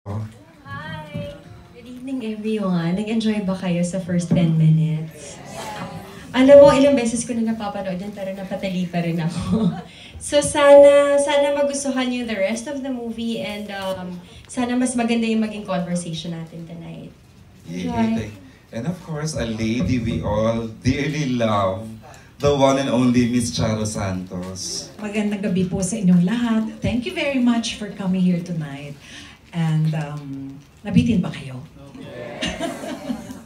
Hi! Good evening everyone. Nag-enjoy ba kayo sa first 10 minutes? Alam mo, ilang beses ko na napapanood yan pero napatali pa rin ako. So sana magustuhan niyo the rest of the movie and sana mas maganda yung maging conversation natin tonight. Yay. And of course, a lady we all dearly love, the one and only Miss Charo Santos. Magandang gabi po sa inyong lahat. Thank you very much for coming here tonight. And nabitin ba kayo?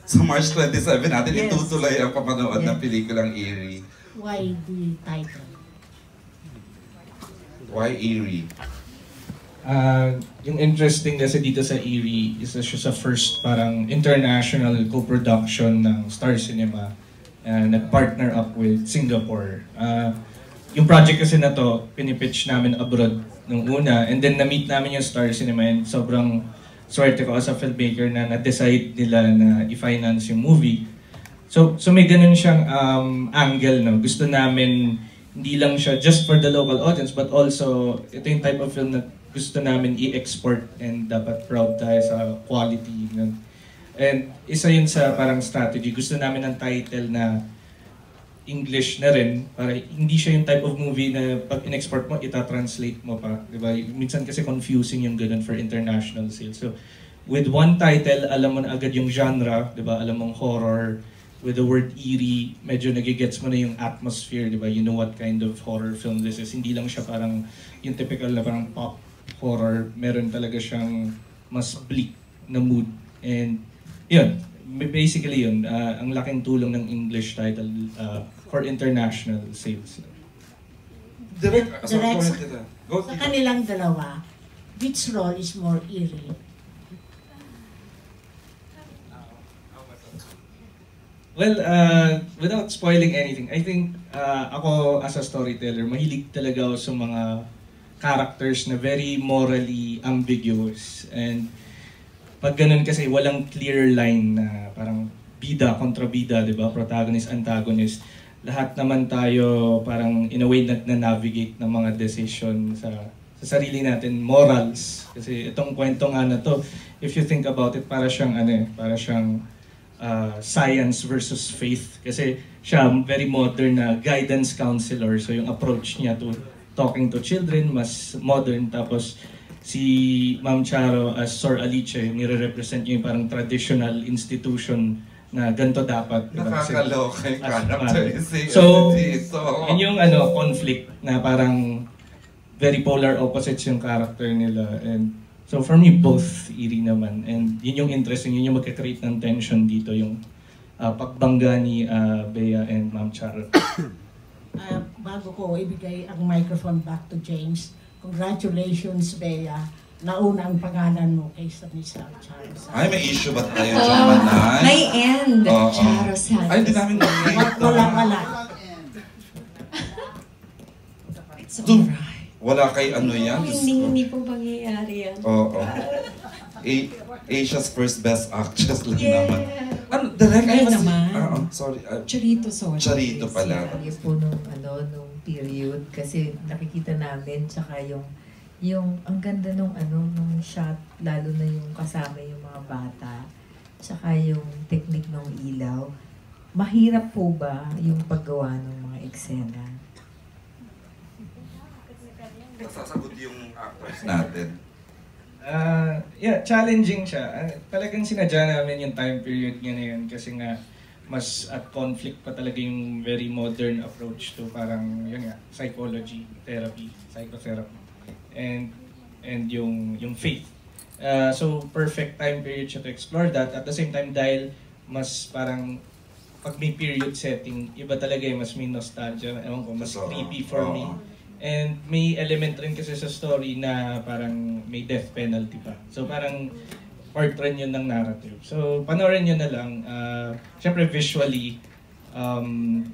Sa March 27 natin itutuloy ang papanood ng pelikulang Eerie. Why the title? Why Eerie? Yung interesting kasi dito sa Eerie, isa siya sa first parang international co-production ng Star Cinema. Nag-partner up with Singapore. Yung project kasi na to, pinipitch namin abroad nung una, and then na-meet namin yung Star Cinema and sobrang swerte ko as a filmmaker na na-decide nila na i-finance yung movie. So may ganun siyang angle, no? Gusto namin hindi lang siya just for the local audience, but also ito yung type of film na gusto namin i-export and dapat proud tayo sa quality. No? And isa yun sa parang strategy. Gusto namin ng title na English na rin, para hindi siya yung type of movie na pag in-export mo, ita-translate mo pa. Diba? Minsan kasi confusing yung ganun for international sales. So, with one title, alam mo na agad yung genre, diba? Alam mong horror. With the word eerie, medyo nagigets mo na yung atmosphere, diba? You know what kind of horror film this is. Hindi lang siya parang yung typical na parang pop horror. Meron talaga siyang mas bleak na mood. And yun, basically yun, ang laking tulong ng English title for international sales. Direct, Sa kanilang dalawa, which role is more eerie? Well, without spoiling anything, I think ako as a storyteller, mahilig talaga ako sa mga characters na very morally ambiguous. And pag ganun kasi, walang clear line na parang bida kontra bida, di ba? Protagonist, antagonist. Lahat naman tayo parang in a way na-navigate ng mga decision sa sarili natin, morals. Kasi itong kwento nga na to, if you think about it, para siyang science versus faith. Kasi siya very modern na guidance counselor. So yung approach niya to talking to children, mas modern. Tapos si Ma'am Charo as Sor Alice, nire-represent yung parang traditional institution na ganito dapat. Nakakaloka yung characterization. So, yun yung conflict na parang very polar opposites yung character nila. And so for me, both eerie naman. And yun yung interesting, yun yung magka-create ng tension dito, yung pagbangga ni Bea and Ma'am Charo. Bago ko ibigay ang microphone back to James, congratulations, Bea. Nauna ang pangalan mo kaysa ni Charo Santos. Ay, may issue ba tayo dyan, Manay? May end, Charo Santos. Ay, hindi namin Wala. It's alright. Wala kay ano yan? Hindi po pangyayari yan. Oo. Asia's first best actress lang Yeah. naman. Ano, direct? Kaya naman. Sorry. Charito, sorry. Charito pala. Yung po nung period kasi nakikita namin tsaka yung ang ganda nung shot, lalo na yung kasama yung mga bata tsaka yung technique ng ilaw. Mahirap po ba yung paggawa ng mga eksena? Nasasagot yung actors natin. Challenging siya. Talagang sinadya namin yung time period niya na yun kasi nga mas at conflict pa talaga yung very modern approach to parang yun nga, psychology, therapy, psychotherapy, and yung faith. So perfect time period siya to explore that. At the same time, dahil mas parang pag may period setting, iba talaga yung mas may nostalgia, ewan ko, mas creepy for me. And may element rin kasi sa story na parang may death penalty pa. So parang part rin yun ng narrative. So panoorin nyo na lang. Siyempre visually, ang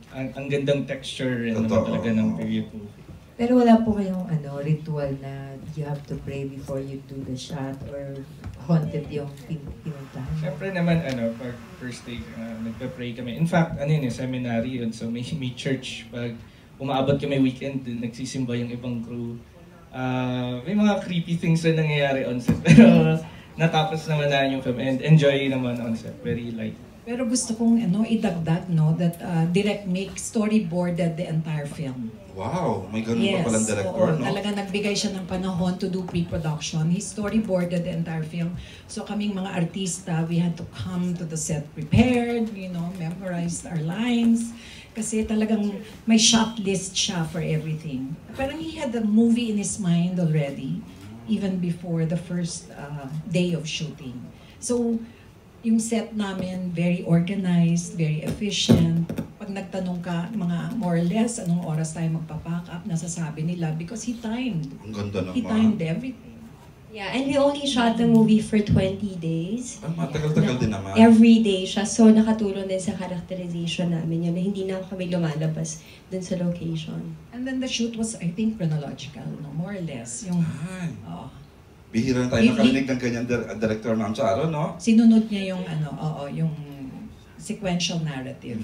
gandang texture rin naman talaga ng period movie. Pero wala po kayong ritual na you have to pray before you do the shot or haunted yung pinuntahan? Siyempre naman pag first day, nagpe-pray kami. In fact, seminary yun. So may church pag umaabot kami weekend, nagsisimba yung ibang crew. May mga creepy things na nangyayari on set. Pero natapos naman na yung film and enjoy naman on set. Very light. Pero gusto kong idagdag that Direct Make storyboarded the entire film. Wow, may ganun pa palang director, oo, no? talaga nagbigay siya ng panahon to do pre-production. He storyboarded the entire film. So kaming mga artista, we had to come to the set prepared, memorize our lines. Kasi talagang may shot list siya for everything. Parang he had the movie in his mind already, even before the first day of shooting. So, yung set namin, very organized, very efficient. Pag nagtanong ka, mga more or less, anong oras tayo magpapack up, nasasabi nila because he timed. Ang ganda naman. He timed everything. Yeah, and we only shot the movie for 20 days. Ang matagal-tagal din naman. Every day siya. So, nakatulong din sa characterization namin yun na hindi na kami lumalabas dun sa location. And then the shoot was, I think, chronological, more or less. Yung, Ay, oh, bihira na tayo nakarinig ng ganyan director, Ma'am Charo, no? sinunod niya yung, yung sequential narrative.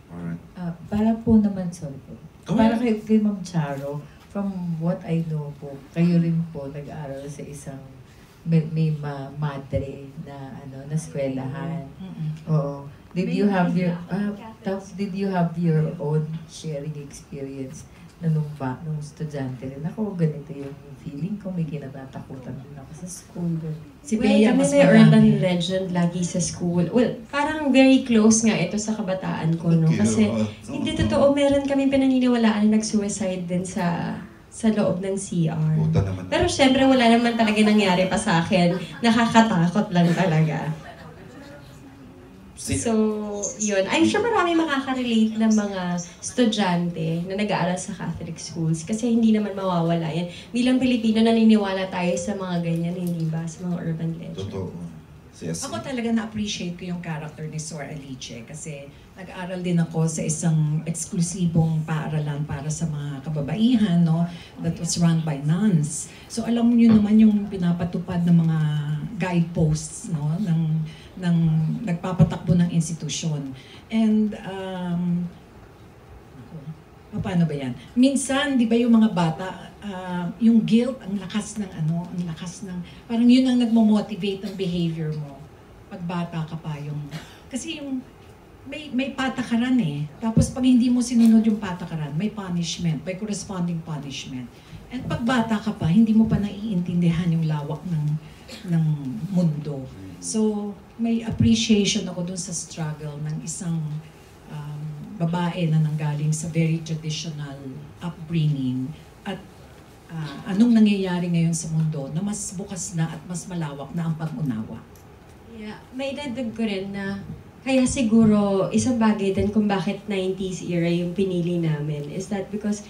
Alright. Para po naman, sorry po. Go Para ahead. kay Ma'am Charo, from what I know po, kayo rin po nag-aaral sa isang may madre na na eskwelahan. Oo. Did you have your own sharing experience na nung estudyante rin ako, ganito yung feeling ko, may kinatatakutan din ako sa school. Si Well, Bea, kami mas may marami. urban legend lagi sa school. Well, parang very close nga ito sa kabataan ko, no? Kasi hindi totoo, meron kami pinaniniwalaan na nag-suicide din sa loob ng CR. Puta naman. Pero syempre wala naman talaga nangyari pa sa akin. Nakakatakot lang talaga. So, yun. I'm sure marami makaka-relate ng mga estudyante na nag-aaral sa Catholic schools kasi hindi naman mawawala yan. Bilang Pilipino, naniniwala tayo sa mga ganyan, hindi ba? Sa mga urban legends. Totoo. Yes. Ako talaga na-appreciate ko yung character ni Sor Alice kasi nag-aral din ako sa isang eksklusibong paaralan para sa mga kababaihan, no? That was run by nuns. So alam niyo naman yung pinapatupad ng mga guideposts, no? ng nagpapatakbo ng institusyon. And paano ba yan? Minsan, di ba yung mga bata, yung guilt, ang lakas ng parang yun ang nagmo-motivate ng behavior mo. Pag bata ka pa kasi yung, may patakaran eh. Tapos pag hindi mo sinunod yung patakaran, may punishment, may corresponding punishment. And pag bata ka pa, hindi mo pa naiintindihan yung lawak ng mundo. So, may appreciation ako dun sa struggle ng isang babae na nanggaling sa very traditional upbringing at anong nangyayari ngayon sa mundo na mas bukas na at mas malawak na ang pag-unawa. Yeah, may dadagdag ko rin na kaya siguro isang bagay din kung bakit 90s era yung pinili namin is that because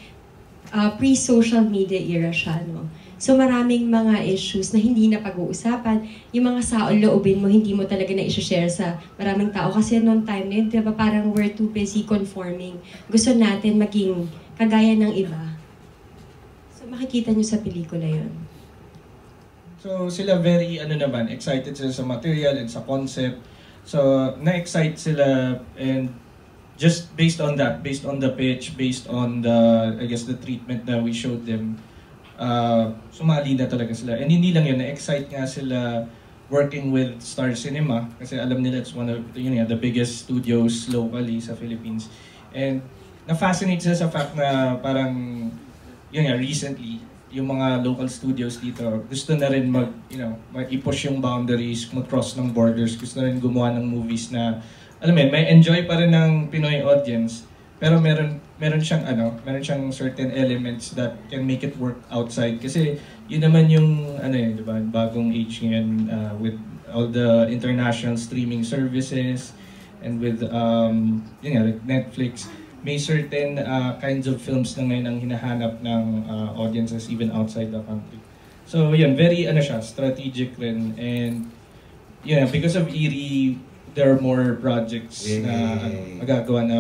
pre-social media era siya, no? So maraming mga issues na hindi na pag-uusapan. Yung mga saol-loobin mo, hindi mo talaga na i-share sa maraming tao. Kasi noong time na yun, diba, parang we're too busy conforming. Gusto natin maging kagaya ng iba. So makikita nyo sa pelikula yun. So sila very excited sila sa material and sa concept. So na-excite sila and just based on that, based on the pitch, based on the the treatment that we showed them, sumali na talaga sila. And hindi lang yun, na-excite nga sila working with Star Cinema kasi alam nila it's one of the biggest studios locally sa Philippines. And na-fascinate sila sa fact na parang recently yung mga local studios dito gusto na rin i-push yung boundaries, mag-cross ng borders, gusto na rin gumawa ng movies na may enjoy pa rin ng Pinoy audience, pero meron siyang certain elements that can make it work outside kasi yun naman yung diba, bagong age ngayon with all the international streaming services and with like Netflix, may certain kinds of films na ngayon ang hinahanap ng audiences even outside the country. So yun, very strategic rin, and because of Eerie, there are more projects na magagawa na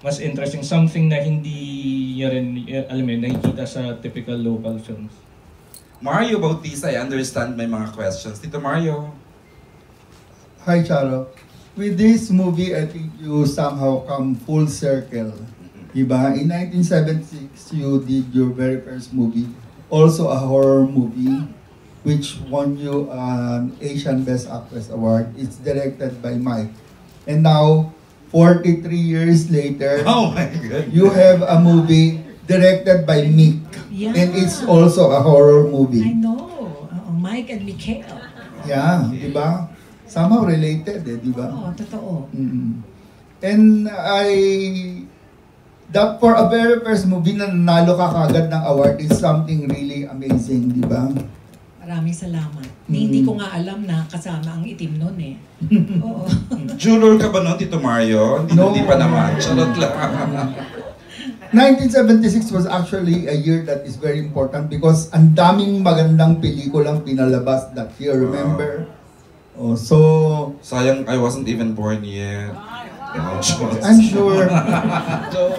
mas interesting, something na hindi rin nakikita sa typical local films. Mario Bautista, I understand may mga questions. Tito Mario. Hi, Charo. With this movie, I think you somehow come full circle. Diba? In 1976, you did your very first movie, also a horror movie. which won you an Asian Best Actress Award. It's directed by Mike. And now, 43 years later, Oh my God. you have a movie directed by Mick. Yeah. And it's also a horror I movie. know. Mike and Mikhail. Yeah, di ba? Somehow related, di ba? Oo, totoo. And that for a very first movie na nanalo ka kagad ng award is something really amazing, di ba? Maraming salamat. Hindi ko nga alam na kasama ang itim nun eh. Oo. Juror ka ba noon, Tito Mario? Hindi, No. hindi pa naman. Charot lang. 1976 was actually a year that is very important because ang daming magandang pelikulang pinalabas that year, remember? Oh, so, Sayang, I wasn't even born yet. I'm sure. So,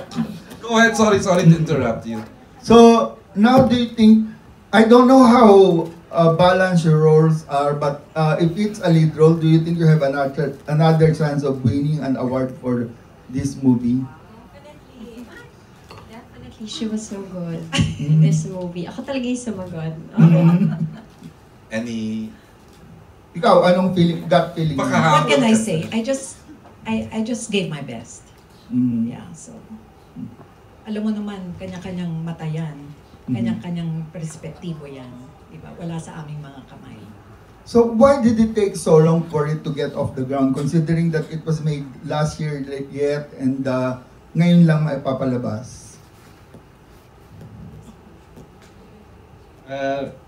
go ahead. Sorry to interrupt you. So, now do you think, I don't know how balanced your roles are, but if it's a lead role, do you think you have another chance of winning an award for this movie? Definitely, she was so good in this movie. Ako talaga yung sumagot. Any... Ikaw, anong feeling, gut feeling? mo? Baka- What can I say? I just gave my best. Mm. Yeah, so alam mo naman, kanya-kanyang mata yan. Kanya-kanyang perspektibo yan. Diba? Wala sa aming mga kamay. So why did it take so long for it to get off the ground, considering that it was made last year yet and ngayon lang maipapalabas?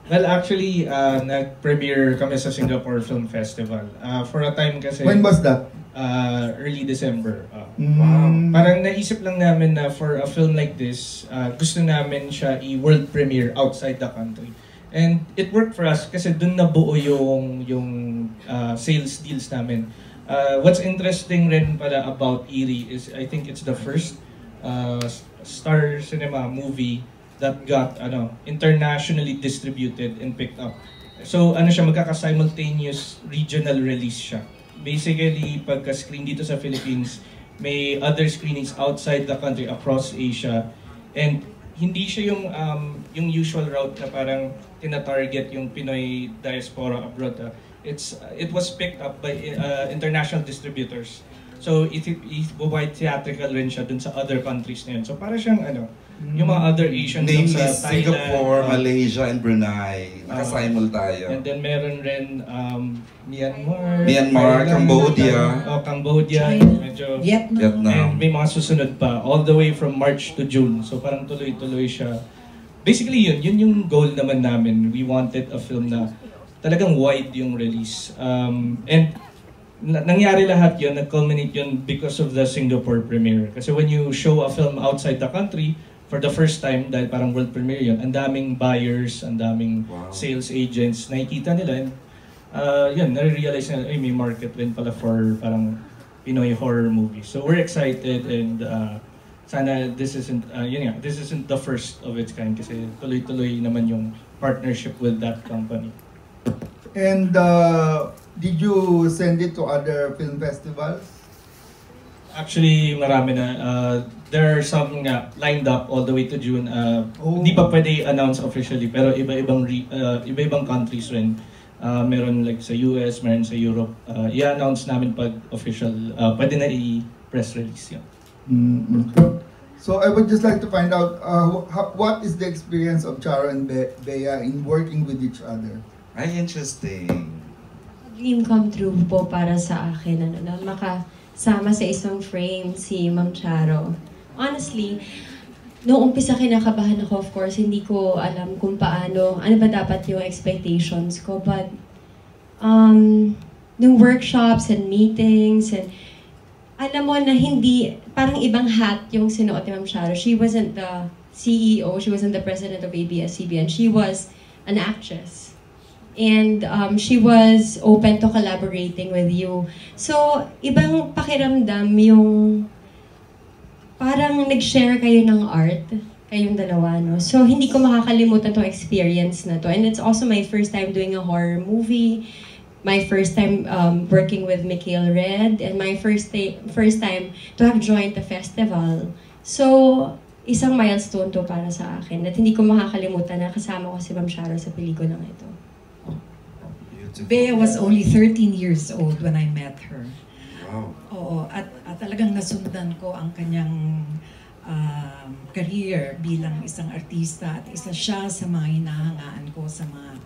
Well, actually, nag-premiere kami sa Singapore Film Festival. For a time kasi... When was that? Early December. Mm. Parang naisip lang namin na for a film like this, gusto namin siya i-world premiere outside the country. And it worked for us kasi dun nabuo yung sales deals namin. What's interesting rin pala about Eerie is I think it's the first Star Cinema movie that got internationally distributed and picked up. So siya, magkaka-simultaneous regional release siya. Basically, pagka-screen dito sa Philippines, may other screenings outside the country, across Asia. And hindi siya yung usual route na parang tina-target yung Pinoy diaspora abroad. It was picked up by international distributors. So, it-provide theatrical rin siya dun sa other countries na yun. So, para siyang yung mga other Asians Namely, sa Thailand. Singapore, Malaysia, and Brunei. Nakasimul tayo. And then meron rin Myanmar, Myanmar, Thailand, Cambodia. Cambodia, China, medyo, Vietnam. and may mga susunod pa, all the way from March to June. So parang tuloy-tuloy siya. Basically yun yung goal naman namin. We wanted a film na talagang wide yung release. And nangyari lahat yun, nag-culminate yun because of the Singapore premiere. Kasi when you show a film outside the country, for the first time, dahil parang world premiere yun, ang daming buyers, ang daming sales agents, nakikita nila. And yun, nare-realize na, ay, may market rin pala for parang Pinoy horror movies. So we're excited and sana this isn't the first of its kind kasi tuloy-tuloy naman yung partnership with that company. And did you send it to other film festivals? Actually, marami na. There are some nga lined up all the way to June. Hindi pa pwede announce officially pero iba-ibang countries rin. Meron like sa US, meron sa Europe. I-announce namin pag official. Pwede na i-press release yun. So I would just like to find out what is the experience of Charo and Bea in working with each other? Ay, interesting. Dream come true po para sa akin na makasama sa isang frame si Ma'am Charo. Honestly, noong umpisa kinakabahan ako, of course, hindi ko alam kung paano, ano ba dapat yung expectations ko. But, nung workshops and meetings, and alam mo na hindi, parang ibang hat yung sinuot ni Ma'am Charo. She wasn't the CEO, she wasn't the president of ABS-CBN, she was an actress. And she was open to collaborating with you. So, ibang pakiramdam yung parang nag-share kayo ng art, kayong dalawa, no? So, hindi ko makakalimutan tong experience na to. And it's also my first time doing a horror movie, my first time working with Mikhail Red, and my first time to have joined the festival. So, isang milestone to para sa akin at hindi ko makakalimutan na kasama ko si Ma'am Charo sa pelikulang ito. beautiful. Bea was only 13 years old when I met her. Wow. Oo, at talagang nasundan ko ang kanyang career bilang isang artista at isa siya sa mga hinahangaan ko sa mga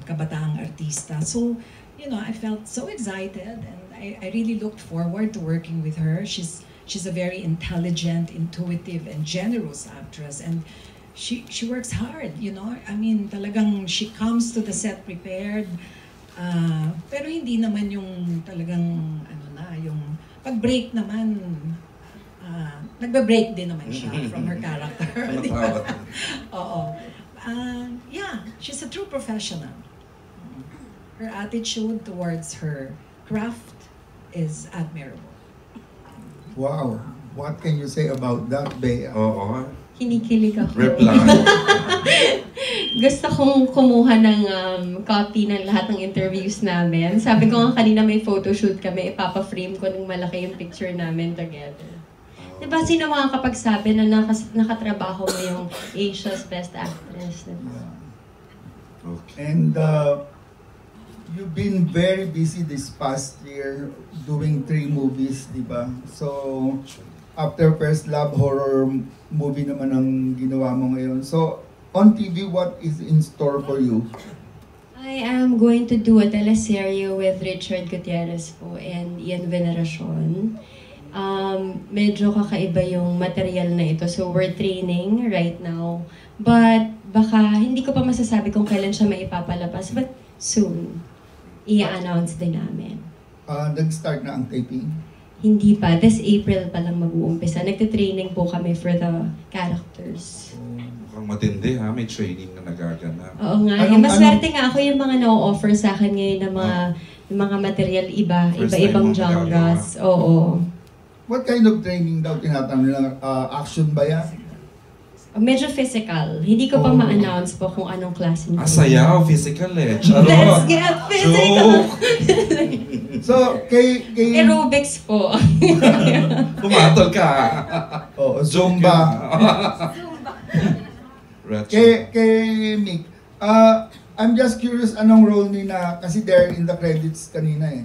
kabataang artista. So, you know, I felt so excited and I really looked forward to working with her. She's a very intelligent, intuitive, and generous actress, and she works hard, you know. I mean, talagang she comes to the set prepared. Pero hindi naman yung talagang yung pag-break naman, nagbe-break din naman siya from her character. Oo. Yeah, she's a true professional. Her attitude towards her craft is admirable. Wow. What can you say about that, Bea? Oo. Kinikilig ako. Reply. Gusto kong kumuha ng copy ng lahat ng interviews namin. Sabi ko nga kanina may photoshoot kami, ipapa-frame ko ng malaki yung picture namin together. Diba sino makakapagsabi na nakatrabaho mo yung Asia's Best Actress? Diba? Okay. And you've been very busy this past year doing 3 movies, di ba? So, after First Love, horror movie naman ang ginawa mo ngayon. So, on TV, what is in store for you? I am going to do a teleserye with Richard Gutierrez po and Ian Veneracion. Medyo kakaiba yung material na ito. So, we're training right now. But, baka hindi ko pa masasabi kung kailan siya maipapalabas. But, soon, i-announce din namin. Nag-start na ang taping? Hindi pa. This April pa lang mag-uumpisa. Nagtitraining po kami for the characters. Mukhang matindi ha, may training na nagaganap. Oo nga. Maswerte nga ako yung mga na-offer sa akin ngayon na mga material iba-ibang genres. Oo. What kind of training daw tinatanong nila? Action ba yan? Medyo physical. Hindi ko pa ma-announce po kung anong klase nito. Sayaw, physical eh. Charot. Let's get physical! So, kay... Aerobics po. Pumatol ka. Zumba. kay Mick, I'm just curious anong role ni na, kasi there in the credits kanina eh,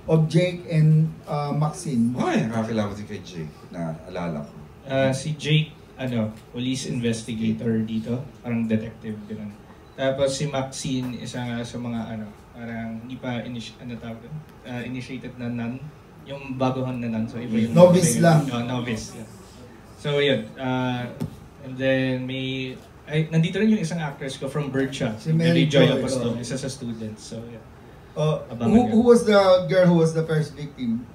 of Jake and Maxine. Ay, nakakilala si kay Jake na alala ko. Si Jake, police investigator dito, parang detective, gano'n. Tapos si Maxine, isa nga sa mga parang hindi pa initiated na nun, yung baguhan na nun, so iba yung novice lang. Novice. Yeah. So yun, and then nandito rin yung isang actress ko from Bercha, si Mary Joy Apostol, isa sa student, so yeah. Who was the girl who was the first victim?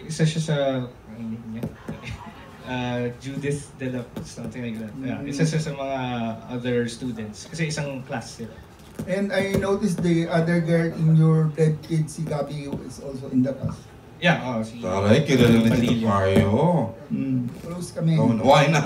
Isa siya sa Judith de la something like that. Yeah, isa siya sa mga other students kasi isang class sila. And I noticed the other girl in your Dead Kid, si Gabi, is also in the cast. Yeah, si Taray, kilala na dito tayo. Close kami. Why not?